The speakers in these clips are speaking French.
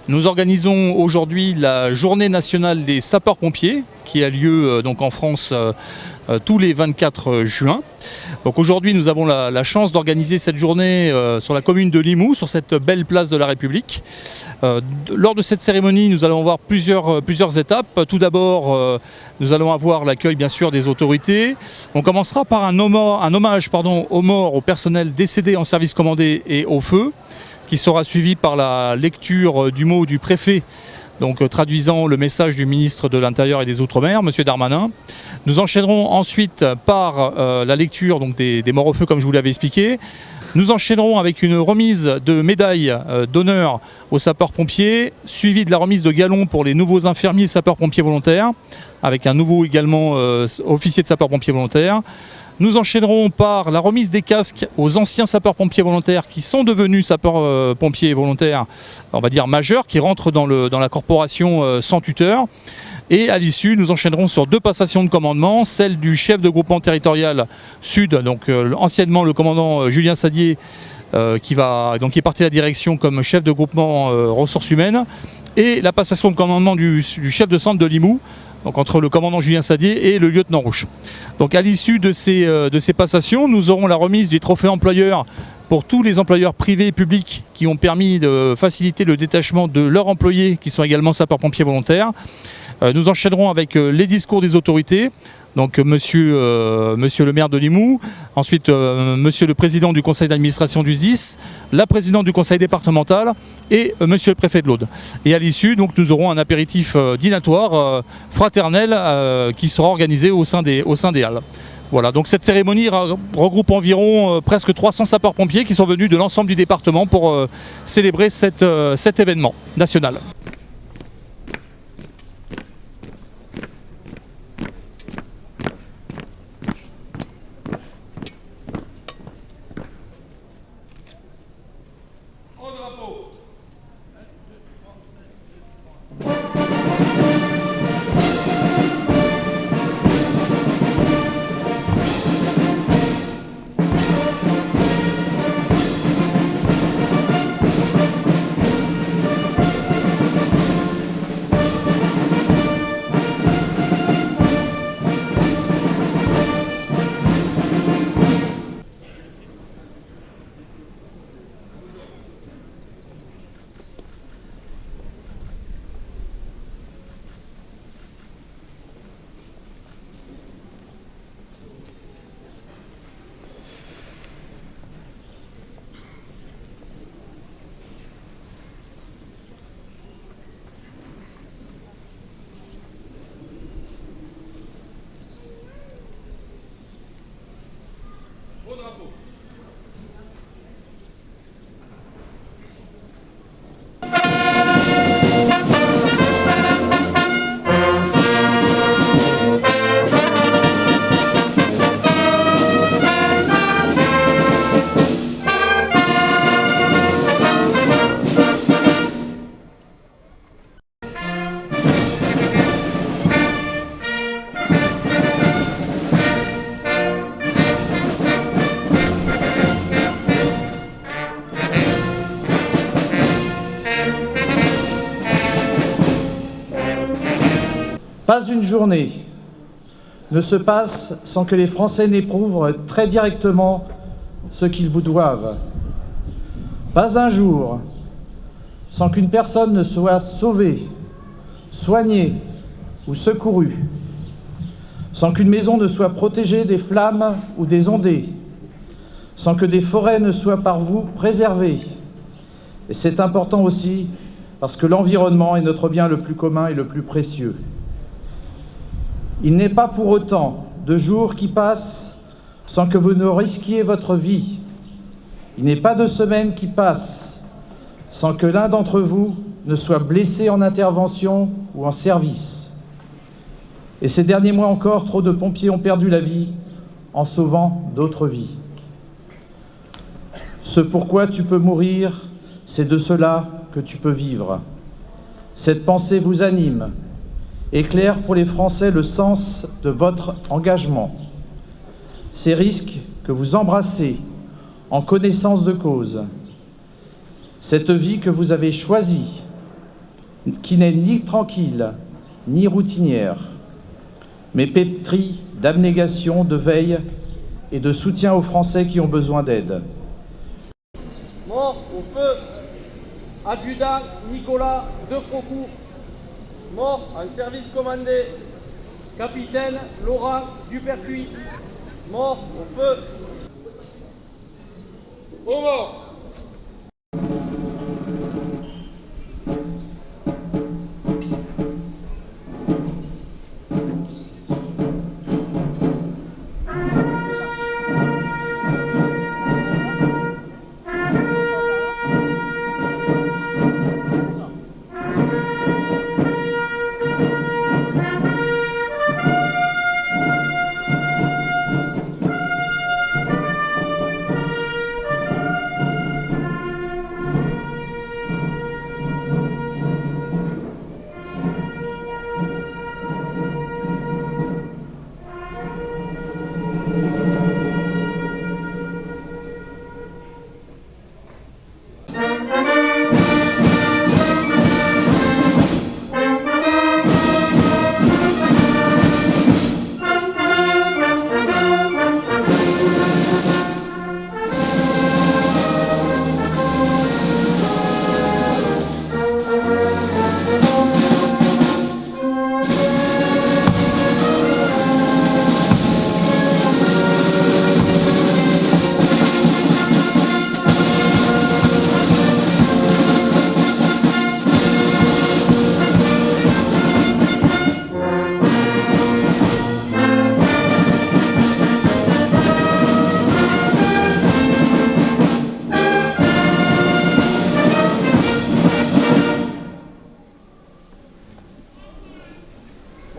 Nous organisons aujourd'hui la journée nationale des sapeurs-pompiers qui a lieu donc en France tous les 24 juin. Donc aujourd'hui nous avons la chance d'organiser cette journée sur la commune de Limoux, sur cette belle place de la République. Lors de cette cérémonie nous allons avoir plusieurs étapes. Tout d'abord nous allons avoir l'accueil bien sûr des autorités. On commencera par un hommage aux morts, au personnel décédé en service commandé et au feu, qui sera suivi par la lecture du mot du préfet, donc traduisant le message du ministre de l'Intérieur et des Outre-mer, M. Darmanin. Nous enchaînerons ensuite par la lecture donc, des morts au feu, comme je vous l'avais expliqué. Nous enchaînerons avec une remise de médailles d'honneur aux sapeurs-pompiers, suivie de la remise de galons pour les nouveaux infirmiers sapeurs-pompiers volontaires, avec un nouveau également officier de sapeurs-pompiers volontaires. Nous enchaînerons par la remise des casques aux anciens sapeurs-pompiers volontaires qui sont devenus sapeurs-pompiers volontaires, on va dire majeurs, qui rentrent dans la corporation sans tuteur. Et à l'issue, nous enchaînerons sur 2 passations de commandement, celle du chef de groupement territorial Sud, donc anciennement le commandant Julien Sadier, qui est parti à la direction comme chef de groupement ressources humaines, et la passation de commandement du chef de centre de Limoux, donc entre le commandant Julien Sadier et le lieutenant Rouche. Donc à l'issue de ces passations, nous aurons la remise du trophée employeur pour tous les employeurs privés et publics qui ont permis de faciliter le détachement de leurs employés qui sont également sapeurs-pompiers volontaires. Nous enchaînerons avec les discours des autorités, donc monsieur le maire de Limoux, ensuite monsieur le président du conseil d'administration du SDIS, la présidente du conseil départemental et monsieur le préfet de l'Aude. Et à l'issue, donc, nous aurons un apéritif dînatoire fraternel qui sera organisé au sein des halles. Voilà, donc cette cérémonie regroupe environ presque 300 sapeurs-pompiers qui sont venus de l'ensemble du département pour célébrer cet événement national. Pas une journée ne se passe sans que les Français n'éprouvent très directement ce qu'ils vous doivent. Pas un jour sans qu'une personne ne soit sauvée, soignée ou secourue, sans qu'une maison ne soit protégée des flammes ou des ondées, sans que des forêts ne soient par vous préservées. Et c'est important aussi parce que l'environnement est notre bien le plus commun et le plus précieux. Il n'est pas pour autant de jours qui passent sans que vous ne risquiez votre vie. Il n'est pas de semaines qui passent sans que l'un d'entre vous ne soit blessé en intervention ou en service. Et ces derniers mois encore, trop de pompiers ont perdu la vie en sauvant d'autres vies. Ce pourquoi tu peux mourir, c'est de cela que tu peux vivre. Cette pensée vous anime, éclaire pour les Français le sens de votre engagement. Ces risques que vous embrassez en connaissance de cause, cette vie que vous avez choisie qui n'est ni tranquille, ni routinière, mais pétrie d'abnégation, de veille et de soutien aux Français qui ont besoin d'aide. Mort au feu. Adjudant Nicolas Defrocourt. Mort en service commandé. Capitaine Laurent Dupertuis. Mort au feu. Au mort.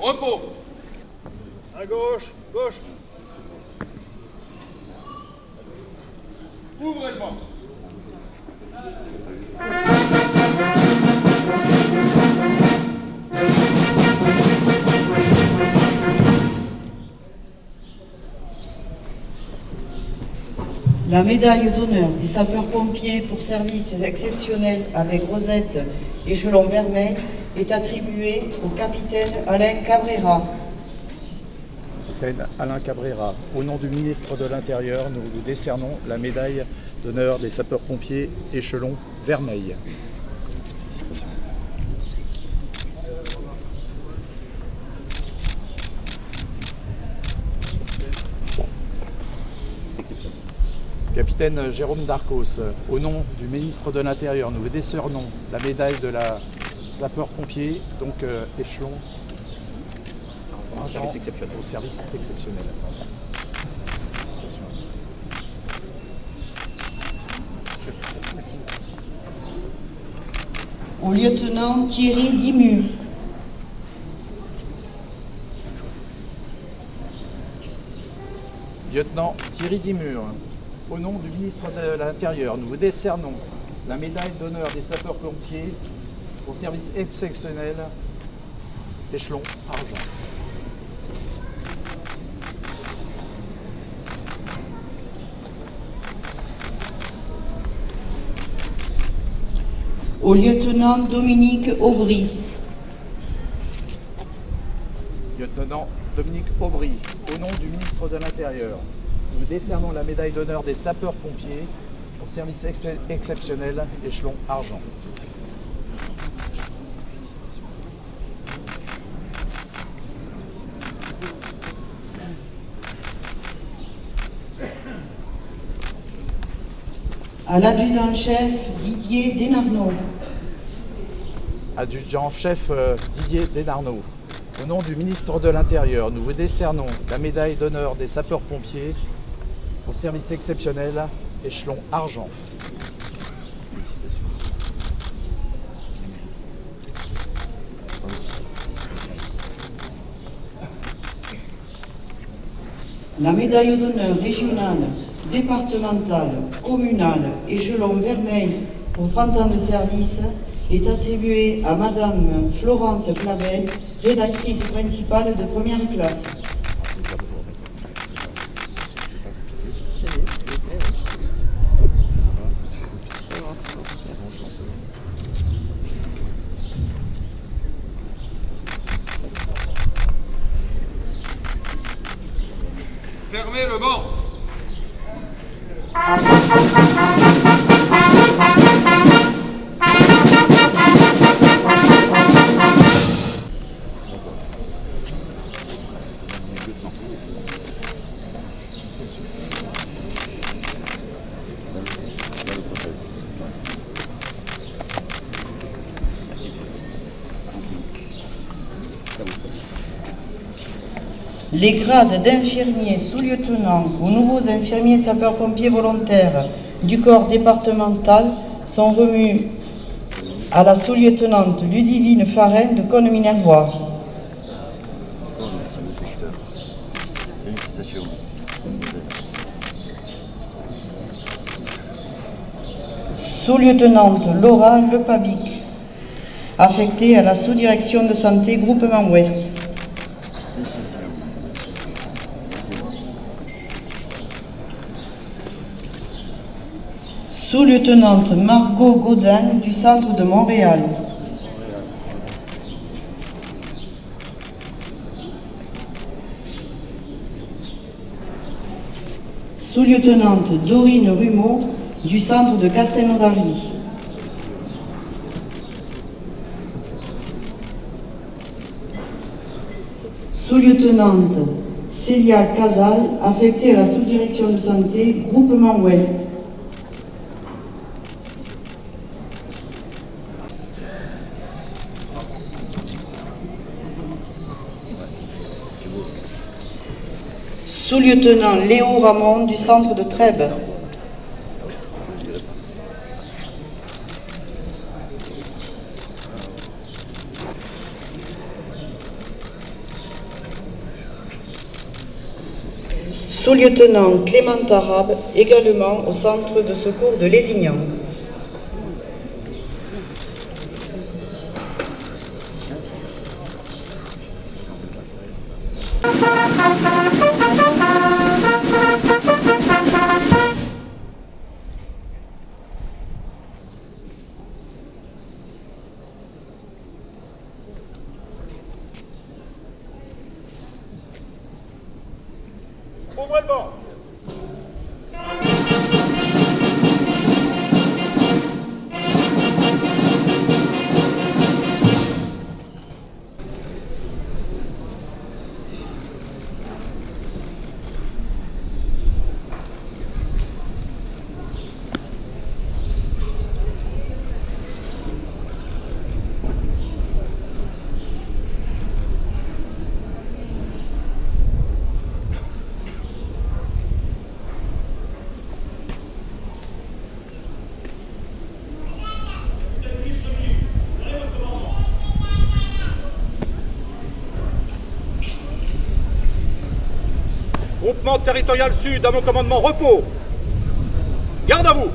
Repos. À gauche, gauche. Ouvrez le banc. La médaille d'honneur des sapeurs-pompiers pour service exceptionnel avec rosette échelon vermeil est attribuée au capitaine Alain Cabrera. Capitaine Alain Cabrera, au nom du ministre de l'Intérieur, nous vous décernons la médaille d'honneur des sapeurs-pompiers échelon vermeil. Capitaine Jérôme Darcos, au nom du ministre de l'Intérieur, nous vous décernons la médaille de la sapeur-pompier, donc échelon argent au service exceptionnel. Au lieutenant Thierry Dimur. Lieutenant Thierry Dimur, au nom du ministre de l'Intérieur, nous vous décernons la médaille d'honneur des sapeurs-pompiers pour service exceptionnel, échelon argent. Au lieutenant Dominique Aubry. Lieutenant Dominique Aubry, au nom du ministre de l'Intérieur, nous décernons la médaille d'honneur des sapeurs-pompiers pour service exceptionnel, échelon argent. À l'adjudant-chef Didier Desnarnaud. Adjudant-chef Didier Desnarnaud, au nom du ministre de l'Intérieur, nous vous décernons la médaille d'honneur des sapeurs-pompiers pour service exceptionnel, échelon argent. Félicitations. La médaille d'honneur régionale, départementale, communale, échelon vermeil pour 30 ans de service est attribuée à Madame Florence Clavel, rédactrice principale de première classe. Fermez le banc. Les grades d'infirmiers sous-lieutenant aux nouveaux infirmiers sapeurs-pompiers volontaires du corps départemental sont remis à la sous-lieutenante Ludivine Farin de Cône-Minervois. Sous-lieutenante Laura Lepabic, affectée à la sous-direction de santé Groupement Ouest. Sous-lieutenante Margot Gaudin du centre de Montréal. Sous-lieutenante Dorine Rumeau du centre de Castelnaudary. Sous-lieutenante Célia Casal, affectée à la sous-direction de santé Groupement Ouest. Sous-lieutenant Léo Ramon du centre de Trèbes. Sous-lieutenant Clément Arabe, également au centre de secours de Lézignan. Ouvrez le banc. Groupement territorial sud, à mon commandement, repos. Garde à vous.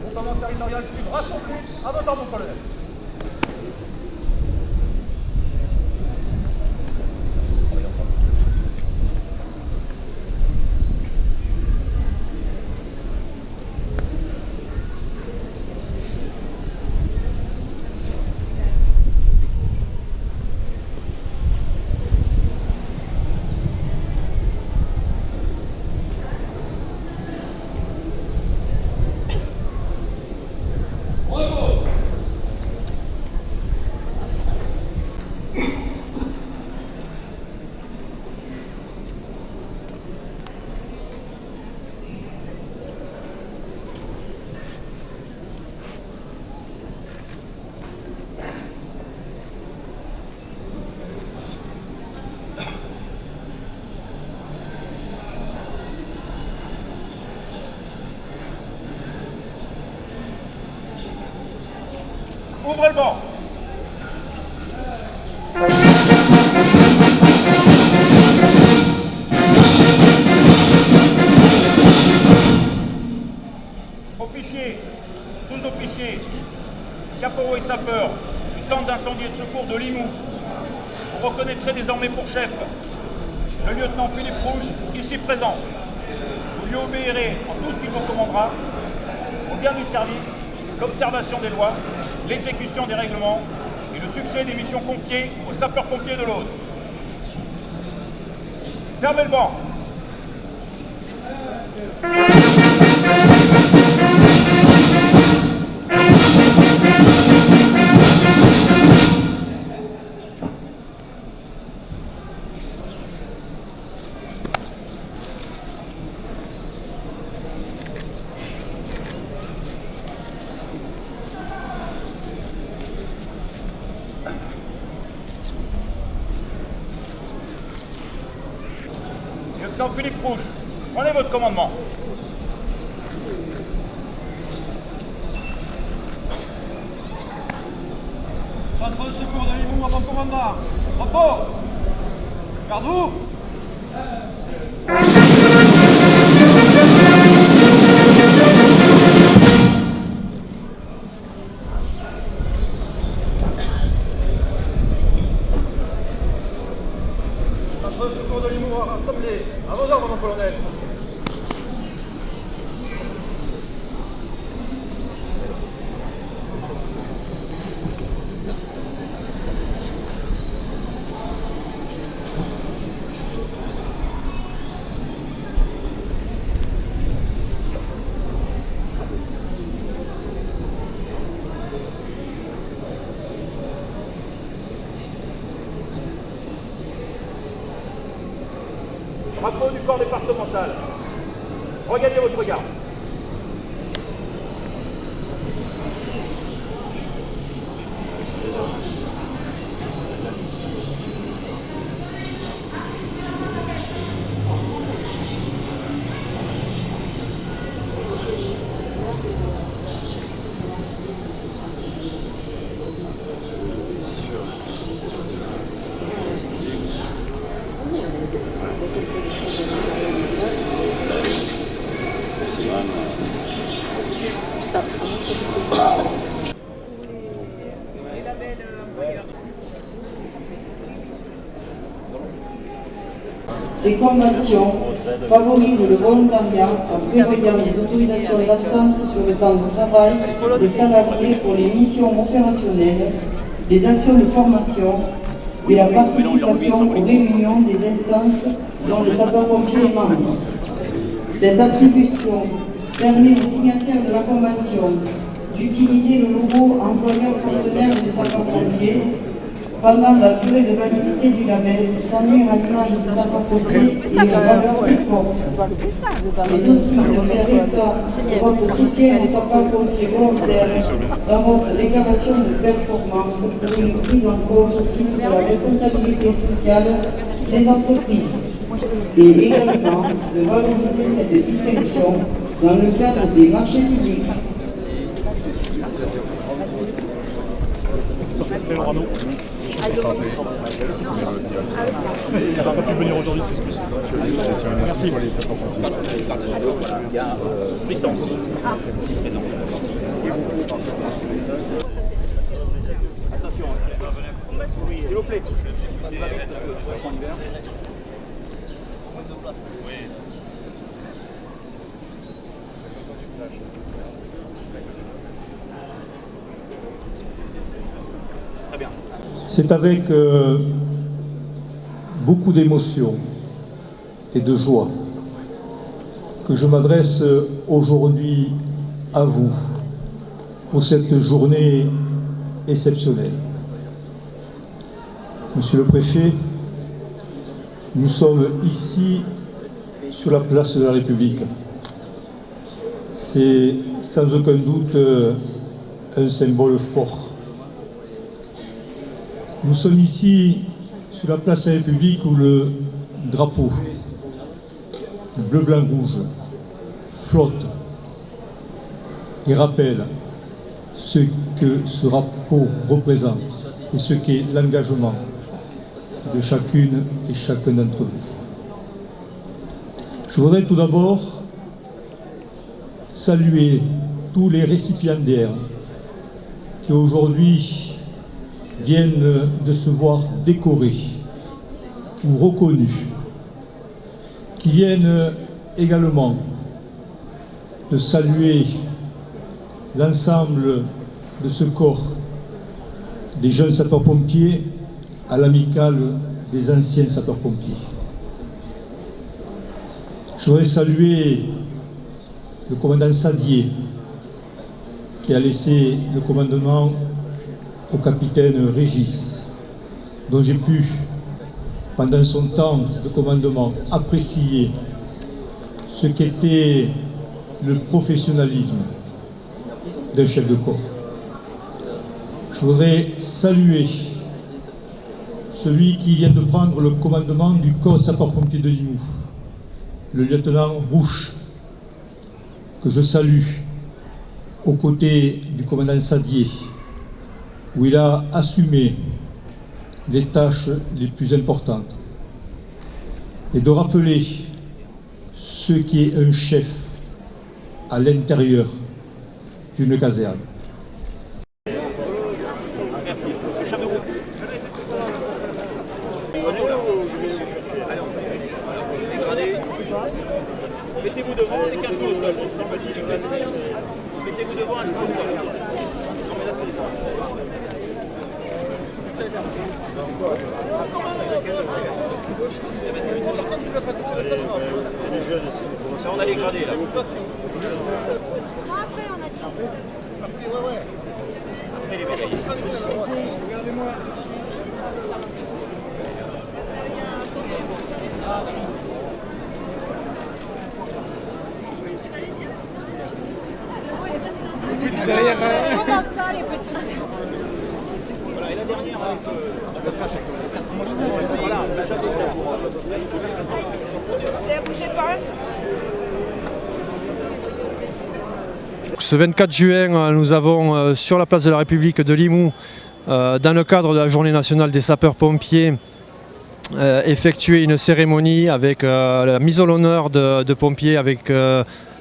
Groupement territorial sud, rassemblé à vos ordres, mon colonel. Ouvrez le banc. Officiers, sous-officiers, caporaux et sapeurs du centre d'incendie et de secours de Limoux, vous reconnaîtrez désormais pour chef le lieutenant Philippe Rouge, ici présent. Vous lui obéirez en tout ce qu'il vous commandera, au bien du service, l'observation des lois, l'exécution des règlements et le succès des missions confiées aux sapeurs-pompiers de l'Aude. Fermez le banc. Lieutenant Philippe Rouge, prenez votre commandement. Centre de secours de Limoux à bon commandant. Repos. Garde-vous. Centre de secours de Limoux à rassembler. À vos ordres, mon colonel. Drapeau du corps départemental. Regardez votre garde. Ces conventions favorisent le volontariat en prévoyant des autorisations d'absence sur le temps de travail des salariés pour les missions opérationnelles, des actions de formation et la participation aux réunions des instances dont le sapeur-pompier est membre. Cette attribution permet aux signataires de la Convention d'utiliser le logo employeur partenaire des sapeurs-pompiers pendant la durée de validité du label, sans nuire à l'image des sapeurs-pompiers et la valeur qu'il porte. Mais aussi de faire état de votre soutien aux sapeurs-pompiers volontaires dans votre déclaration de performance pour une prise en compte au titre de la responsabilité sociale des entreprises. Et également de valoriser cette distinction dans le cadre des marchés publics. Il n'a pas pu venir aujourd'hui, c'est excuse. Merci. S'il vous plaît. Très bien. C'est avec beaucoup d'émotion et de joie que je m'adresse aujourd'hui à vous pour cette journée exceptionnelle. Monsieur le préfet, nous sommes ici sur la place de la République. C'est sans aucun doute un symbole fort. Nous sommes ici sur la place de la République où le drapeau bleu, blanc, rouge flotte et rappelle ce que ce drapeau représente et ce qu'est l'engagement de chacune et chacun d'entre vous. Je voudrais tout d'abord saluer tous les récipiendaires qui aujourd'hui viennent de se voir décorés ou reconnus qui viennent également de saluer l'ensemble de ce corps des jeunes sapeurs-pompiers à l'amicale des anciens sapeurs-pompiers. Je voudrais saluer le commandant Sadier qui a laissé le commandement au capitaine Régis, dont j'ai pu, pendant son temps de commandement, apprécier ce qu'était le professionnalisme d'un chef de corps. Je voudrais saluer celui qui vient de prendre le commandement du corps sapeur-pompier de Limoux, le lieutenant Rouche, que je salue aux côtés du commandant Sadier, où il a assumé les tâches les plus importantes, et de rappeler ce qui est un chef à l'intérieur d'une caserne. Mettez-vous devant, les 15 jours au sol. Mettez-vous devant un genou au sol. Non mais là c'est les ça on a les gradés là. Après on a dit. Après les médailles. Regardez-moi. Derrière. Comment ça les petits? Voilà, et la dernière, tu veux pas voilà, Bougez pas. Ce 24 juin, nous avons sur la place de la République de Limoux, dans le cadre de la journée nationale des sapeurs-pompiers, effectué une cérémonie avec la mise à l'honneur de pompiers avec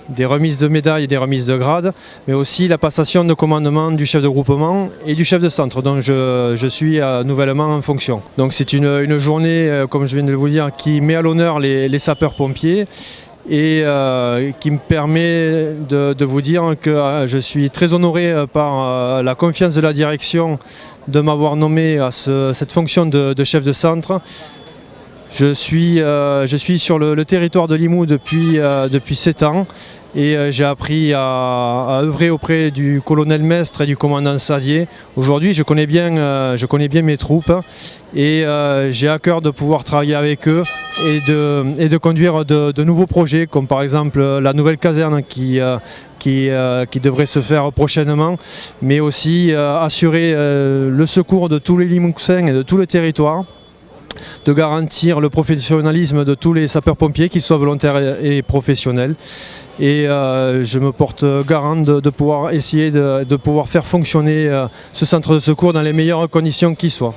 des remises de médailles et des remises de grades, mais aussi la passation de commandement du chef de groupement et du chef de centre, dont je suis nouvellement en fonction. Donc c'est une journée, comme je viens de vous dire, qui met à l'honneur les sapeurs-pompiers et qui me permet de vous dire que je suis très honoré par la confiance de la direction de m'avoir nommé à cette fonction de chef de centre. Je suis sur le territoire de Limoux depuis 7 ans et j'ai appris à œuvrer auprès du colonel Mestre et du commandant Sadier. Aujourd'hui, je connais bien mes troupes et j'ai à cœur de pouvoir travailler avec eux et de conduire de nouveaux projets, comme par exemple la nouvelle caserne qui devrait se faire prochainement, mais aussi assurer le secours de tous les Limouxins et de tout le territoire, de garantir le professionnalisme de tous les sapeurs-pompiers, qu'ils soient volontaires et professionnels. Et je me porte garant de pouvoir essayer de pouvoir faire fonctionner ce centre de secours dans les meilleures conditions qui soient.